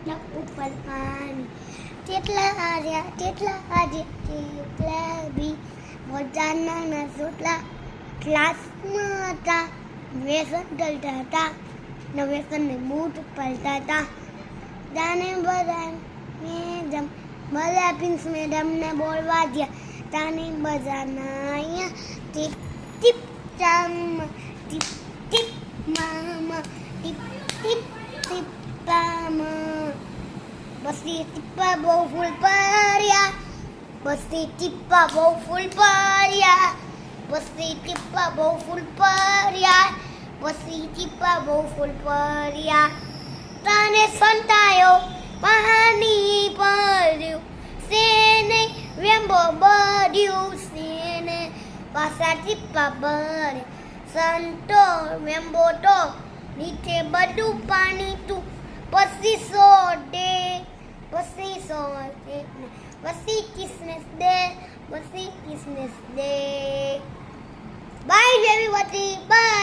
નક ઉપર પાણી તેટલા હાર્યા તેટલા આજે તેટલા બી મોજાના ના સોટલા ક્લાસમાં હતા વ્યસન ડલતા હતા ને વ્યસનને બૂટ પલતા હતા જાને બધા મેડમ બધા પ્રિન્સ મેડમને બોલવા ગયા તાને બધાના અહીંયા ટીપ ટીપ ચામ ટીપ ટીપ મામા ટીપ ટીપ ટીપ પામા બસી ટીપા બહુ ફૂલ પડ્યા બસી ટીપા બહુ ફૂલ પડ્યા બસી ટીપા બહુ ફૂલ પડ્યા બસી ટીપા બહુ ફૂલ પડ્યા તાને સંતાયો પાણી પડ્યું સેને વેમ્બો બળ્યું સેને પાછા ટીપા ભરે સંતો વેમ્બો તો નીચે બધું પાણી તું પછી સોડે પછી કિસમિસ દે બાય everybody bye